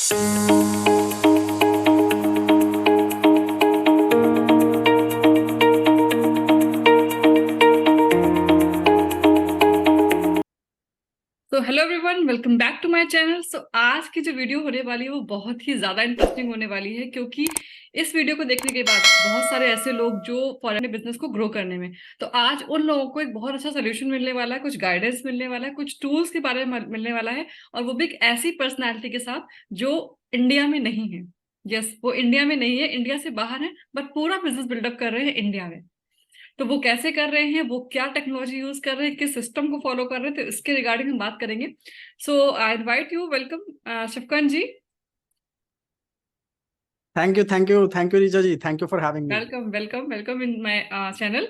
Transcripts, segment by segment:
तो hello everyone, welcome back to my channel. आज की जो वीडियो होने वाली है वो बहुत ही ज़्यादा इंटरेस्टिंग होने वाली है, क्योंकि इस वीडियो को देखने के बाद बहुत सारे ऐसे लोग जो फॉरेन बिजनेस को ग्रो करने में, तो आज उन लोगों को एक बहुत अच्छा सोल्यूशन मिलने वाला है, कुछ गाइडेंस मिलने वाला है, कुछ टूल्स के बारे में मिलने वाला है, और वो भी एक ऐसी पर्सनैलिटी के साथ जो इंडिया में नहीं है। यस, वो इंडिया में नहीं है, इंडिया से बाहर है, बट पूरा बिजनेस बिल्डअप कर रहे हैं इंडिया में। तो वो कैसे कर रहे हैं, वो क्या टेक्नोलॉजी यूज कर रहे हैं, किस सिस्टम को फॉलो कर रहे हैं, तो इसके रिगार्डिंग हम बात करेंगे। So I invite you, welcome Shivkan ji. Thank you Richa ji, thank you for having me. Welcome welcome welcome in my channel.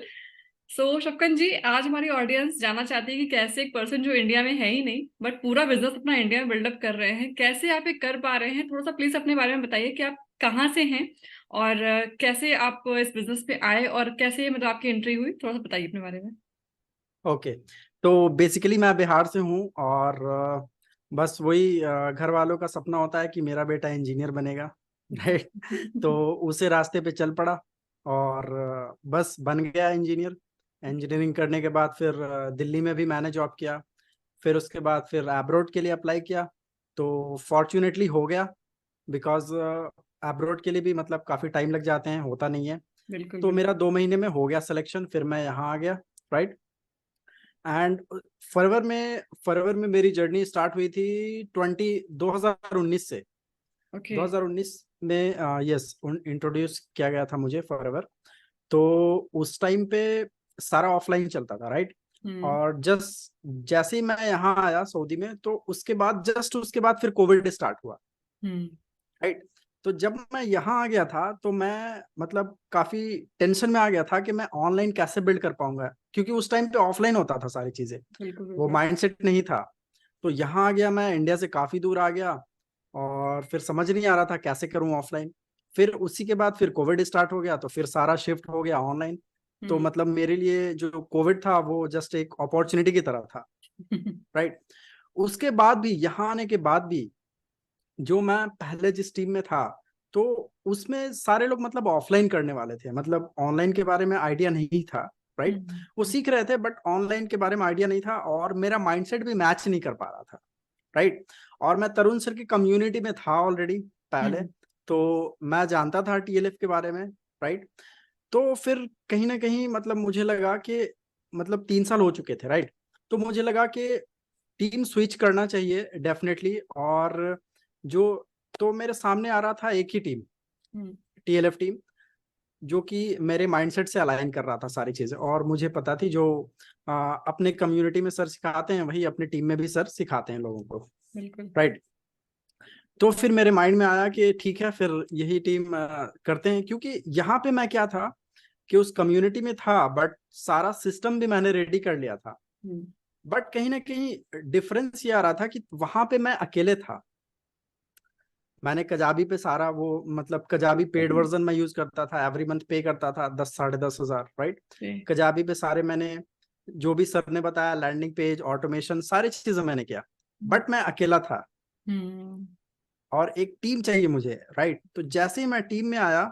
So Shivkan ji, आज हमारी ऑडियंस जानना चाहती है कि कैसे एक पर्सन जो इंडिया में है ही नहीं बट पूरा बिजनेस अपना इंडिया में बिल्डअप कर रहे हैं, कैसे आप ये कर पा रहे हैं। थोड़ा सा प्लीज अपने बारे में बताइए कि आप कहाँ से हैं और कैसे आप इस बिजनेस पे आए और कैसे मतलब आपकी एंट्री हुई। थोड़ा सा बताइए अपने बारे में। ओके, तो बेसिकली मैं बिहार से हूँ और बस वही घर वालों का सपना होता है कि मेरा बेटा इंजीनियर बनेगा। राइट। तो उसे रास्ते पे चल पड़ा और बस बन गया इंजीनियर। इंजीनियरिंग करने के बाद फिर दिल्ली में भी मैंने जॉब किया। फिर उसके बाद फिर एब्रोड के लिए अप्लाई किया, तो फॉर्चुनेटली हो गया। बिकॉज एब्रोड के लिए भी मतलब काफ़ी टाइम लग जाते हैं, होता नहीं है। बिल्कुल तो मेरा बिल्कुल। 2 महीने में हो गया सिलेक्शन, फिर मैं यहाँ आ गया। राइट। एंड फरवर में मेरी जर्नी स्टार्ट हुई थी 2019 से। ओके। 2019 में यस इंट्रोड्यूस किया गया था मुझे फरवर। तो उस टाइम पे सारा ऑफलाइन चलता था। राइट। हम्म। और जस्ट जैसे ही मैं यहाँ आया सऊदी में, तो उसके बाद फिर कोविड स्टार्ट हुआ। हम्म। राइट। तो जब मैं यहाँ आ गया था तो मैं मतलब काफी टेंशन में आ गया था कि मैं ऑनलाइन कैसे बिल्ड कर पाऊंगा, क्योंकि उस टाइम पे ऑफलाइन होता था सारी चीजें। बिल्कुल वो बिल्कुल। माइंडसेट नहीं था। तो यहाँ आ गया, मैं इंडिया से काफी दूर आ गया और फिर समझ नहीं आ रहा था कैसे करूँ ऑफलाइन। फिर उसी के बाद फिर कोविड स्टार्ट हो गया, तो फिर सारा शिफ्ट हो गया ऑनलाइन। तो हम्म। मतलब मेरे लिए जो कोविड था वो जस्ट एक अपॉर्चुनिटी की तरह था। राइट। उसके बाद भी, यहाँ आने के बाद भी, जो मैं पहले जिस टीम में था, तो उसमें सारे लोग मतलब ऑफलाइन करने वाले थे, मतलब ऑनलाइन के बारे में आइडिया नहीं था। राइट। वो हम्म। सीख रहे थे बट ऑनलाइन के बारे में आइडिया नहीं था, और मेरा माइंडसेट भी मैच नहीं कर पा रहा था। राइट। और मैं तरुण सर की कम्युनिटी में था ऑलरेडी पहले, हम्म। तो मैं जानता था टीएलएफ के बारे में। राइट। तो फिर कहीं ना कहीं मतलब मुझे लगा कि मतलब 3 साल हो चुके थे। राइट। तो मुझे लगा कि टीम स्विच करना चाहिए डेफिनेटली। और जो तो मेरे सामने आ रहा था एक ही टीम, हम्म। टीएलएफ टीम, जो कि मेरे माइंडसेट से अलाइन कर रहा था सारी चीजें, और मुझे पता थी जो अपने कम्युनिटी में सर सिखाते हैं वही अपनी टीम में भी सर सिखाते हैं लोगों को। बिल्कुल। राइट। तो फिर मेरे माइंड में आया कि ठीक है, फिर यही टीम करते हैं, क्योंकि यहाँ पे मैं क्या था कि उस कम्युनिटी में था बट सारा सिस्टम भी मैंने रेडी कर लिया था। हम्म। बट कहीं ना कहीं डिफरेंस ये आ रहा था कि वहां पे मैं अकेले था। मैंने कजाबी पे सारा वो मतलब कजाबी पेड वर्जन में यूज करता था, एवरी मंथ पे करता था 10 साढ़े 10 हजार। राइट। Okay. कजाबी पे सारे मैंने जो भी सर ने बताया, लैंडिंग पेज ऑटोमेशन सारी चीजें मैंने किया। बट मैं अकेला था हम्म। और एक टीम चाहिए मुझे। राइट। तो जैसे ही मैं टीम में आया,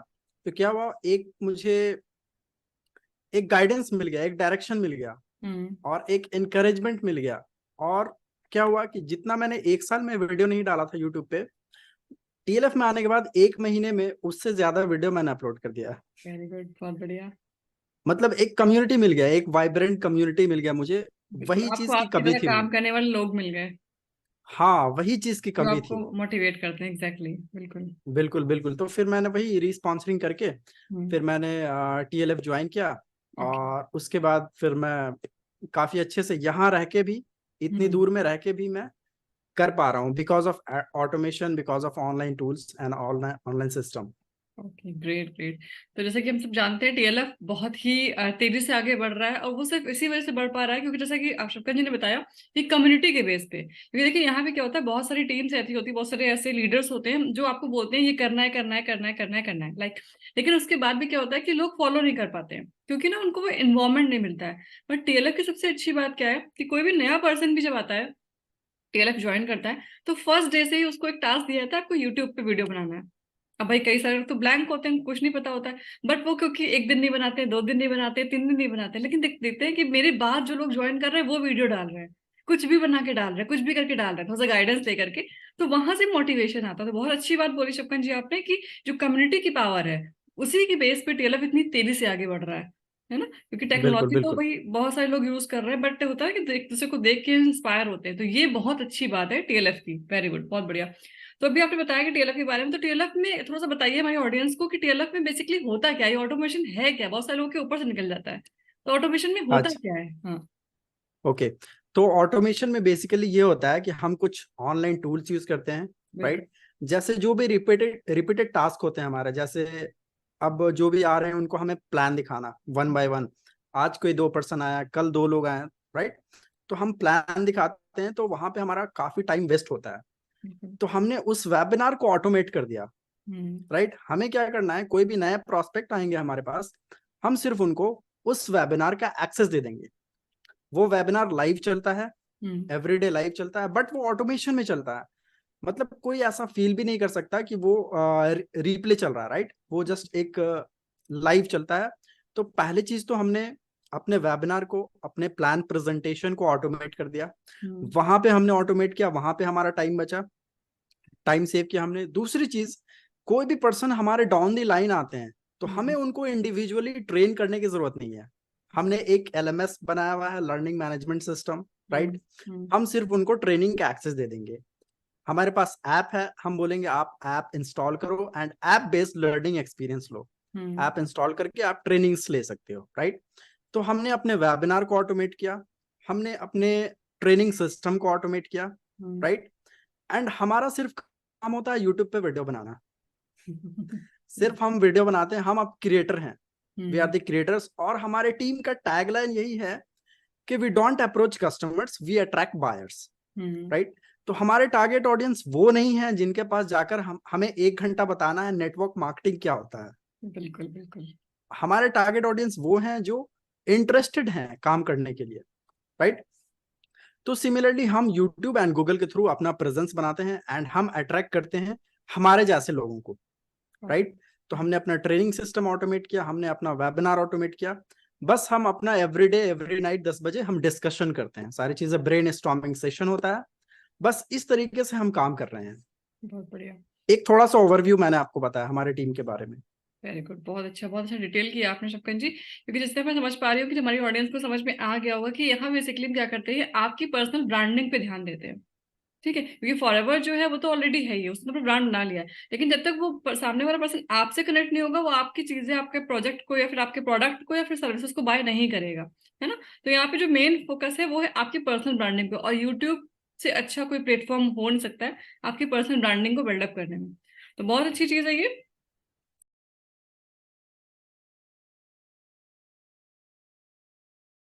तो क्या हुआ, एक मुझे एक गाइडेंस मिल गया, एक डायरेक्शन मिल गया, हम्म। और एक इनकरेजमेंट मिल गया। और क्या हुआ कि जितना मैंने 1 साल में वीडियो नहीं डाला था यूट्यूब पे, टीएलएफ में आने के बाद 1 महीने में उससे ज्यादा वीडियो मैंने अपलोड कर दिया। वेरी गुड, बहुत बढ़िया। मतलब एक कम्युनिटी मिल गया, एक वाइब्रेंट कम्युनिटी मिल गया मुझे। बिल्कुल, वही आपको चीज की आपकी कमी तरह थी काम मुझे। करने वाले लोग मिल गए हाँ, वही चीज की जो कमी आपको थी। मोटिवेट करते हैं। एग्जैक्टली बिल्कुल। बिल्कुल बिल्कुल। तो फिर मैंने वही रीस्पॉन्सरिंग करके हम्म। फिर मैंने टीएलएफ ज्वाइन किया। ओके। और उसके बाद फिर मैं काफी अच्छे से यहाँ रह के भी, इतनी हम्म। दूर में रह के भी मैं कर पा रहा हूँ, because of automation, because of online tools and online online system. Okay, great great. तो जैसे कि हम सब जानते हैं, टीएलएफ बहुत ही तेजी से आगे बढ़ रहा है, और वो सिर्फ इसी वजह से बढ़ पा रहा है क्योंकि जैसा कि अशोक जी ने बताया कि कम्युनिटी के बेस पे, क्योंकि देखिए यहाँ पे क्या होता है, बहुत सारी टीम्स ऐसी होती है, बहुत सारे ऐसे लीडर्स होते हैं जो आपको बोलते हैं ये करना है करना है करना है करना है करना है, लाइक, लेकिन उसके बाद भी क्या होता है कि लोग फॉलो नहीं कर पाते हैं क्योंकि ना उनको वो इन्वायरमेंट नहीं मिलता है। बट टीएलएफ की सबसे अच्छी बात क्या है कि कोई भी नया पर्सन भी जब आता है टीएलएफ ज्वाइन करता है तो फर्स्ट डे से ही उसको एक टास्क दिया था, आपको यूट्यूब पे वीडियो बनाना है। अब भाई कई सारे लोग तो ब्लैंक होते हैं, कुछ नहीं पता होता है, बट वो क्योंकि एक दिन नहीं बनाते, 2 दिन नहीं बनाते, 3 दिन नहीं बनाते, लेकिन देखते हैं कि मेरे बाद जो लोग ज्वाइन कर रहे हैं वो वीडियो डाल रहे हैं, कुछ भी बना के डाल रहे हैं, कुछ भी करके डाल रहे हैं, थोड़ा सा गाइडेंस लेकर के। तो वहां से मोटिवेशन आता है। तो बहुत अच्छी बात बोली शपन जी आपने कि जो कम्युनिटी की पावर है उसी की बेस पे टीएलएफ इतनी तेजी से आगे बढ़ रहा है ना। क्योंकि बिल्कुल, टेक्नोलॉजी तो बिल्कुल। भाई बहुत सारे लोग यूज कर रहे हैं, बट होता है कि एक दूसरे को देख के इंस्पायर होते हैं। तो ये बहुत अच्छी बात है टीएलएफ की, वेरी गुड, बहुत बढ़िया। तो अभी आपने बताया कि टीएलएफ के बारे में, तो टीएलएफ में थोड़ा सा बताइए हमारी ऑडियंस को कि टीएलएफ में बेसिकली होता क्या है, ऑटोमेशन है क्या? बहुत सारे लोगों के ऊपर से निकल जाता है, तो ऑटोमेशन में होता अच्छा, क्या है? हाँ। ओके। तो ऑटोमेशन में बेसिकली ये होता है कि हम कुछ ऑनलाइन टूल्स यूज करते हैं, बिल्कुल। राइट? जैसे जो भी रिपीटेड रिपीटेड टास्क होते हैं हमारे, जैसे अब जो भी आ रहे हैं उनको हमें प्लान दिखाना वन बाय वन। आज कोई 2 पर्सन आया, कल 2 लोग आए, राइट? तो हम प्लान दिखाते हैं, तो वहां पे हमारा काफी टाइम वेस्ट होता है। बिल्कुल। तो हमने उस वेबिनार को ऑटोमेट कर दिया, हम्म। राइट? हमें क्या करना है, कोई भी नया प्रोस्पेक्ट आएंगे हमारे पास, हम सिर्फ उनको उस वेबिनार का एक्सेस दे देंगे। वो वेबिनार लाइव चलता है, हम्म। एवरीडे लाइव चलता है, बट वो ऑटोमेशन में चलता है। मतलब कोई ऐसा फील भी नहीं कर सकता कि वो रिप्ले चल रहा है, राइट? वो जस्ट एक लाइव चलता है। तो पहली चीज तो हमने अपने वेबिनार को, अपने प्लान प्रेजेंटेशन को ऑटोमेट कर दिया। हम्म। वहां पे हमने ऑटोमेट किया, वहां पे हमारा टाइम बचा, टाइम सेव किया हमने। दूसरी चीज, कोई भी पर्सन हमारे डाउन दी लाइन आते हैं तो हमें हम्म। उनको इंडिविजुअली ट्रेन करने की जरूरत नहीं है। हमने एक एलएमएस बनाया हुआ है, लर्निंग मैनेजमेंट सिस्टम, हम्म। राइट? हम्म। हम सिर्फ उनको ट्रेनिंग का एक्सेस दे देंगे। हमारे पास ऐप है, हम बोलेंगे आप ऐप इंस्टॉल करो and app based learning experience low. Hmm. App install करके आप ट्रेनिंग्स ले सकते हो, राइट? तो हमने अपने वेबिनार को ऑटोमेट किया, हमने अपने ट्रेनिंग सिस्टम को ऑटोमेट किया, हम्म। राइट? एंड हमारा सिर्फ काम होता है यूट्यूब पे वीडियो बनाना। सिर्फ हम वीडियो बनाते हैं, हम अब क्रिएटर हैं। We are hmm. The creators, और हमारे टीम का टैगलाइन यही है कि we don't approach customers, we attract buyers, hmm. Right? तो हमारे टारगेट ऑडियंस वो नहीं है जिनके पास जाकर हमें 1 घंटा बताना है नेटवर्क मार्केटिंग क्या होता है। बिल्कुल बिल्कुल। हमारे टारगेट ऑडियंस वो हैं जो इंटरेस्टेड हैं काम करने के लिए, राइट? तो सिमिलरली हम यूट्यूब एंड गूगल के थ्रू अपना प्रेजेंस बनाते हैं एंड हम अट्रैक्ट करते हैं हमारे जैसे लोगों को, राइट? तो हमने अपना ट्रेनिंग सिस्टम ऑटोमेट किया, हमने अपना वेबिनार ऑटोमेट किया। बस हम अपना एवरीडे एवरी नाइट 10 बजे हम डिस्कशन करते हैं, सारी चीजें ब्रेन स्टॉर्मिंग सेशन होता है। बस इस तरीके से हम काम कर रहे हैं। बहुत बढ़िया। एक थोड़ा सा ओवरव्यू मैंने आपको बताया हमारे टीम के बारे में। वेरी गुड, बहुत अच्छा डिटेल किया आपने शपकन जी। क्योंकि जिस तरह मैं समझ पा रही हूँ कि हमारी ऑडियंस को समझ में आ गया होगा कि यहाँ बेसिकली हम क्या करते हैं, आपकी पर्सनल ब्रांडिंग पे ध्यान देते हैं। ठीक है, क्योंकि फॉरएवर जो है वो तो ऑलरेडी है ही, उसने अपना ब्रांड बना लिया है, लेकिन जब तक वो सामने वाला पर्सन आपसे कनेक्ट नहीं होगा, वो आपकी चीजें, आपके प्रोजेक्ट को या फिर आपके प्रोडक्ट को या फिर सर्विसेज को बाय नहीं करेगा, है ना। तो यहाँ पे जो मेन फोकस है वो है आपकी पर्सनल ब्रांडिंग पे, और यूट्यूब से अच्छा कोई प्लेटफॉर्म हो नहीं सकता है आपकी पर्सनल ब्रांडिंग को बिल्डअप करने में। तो बहुत अच्छी चीज है ये।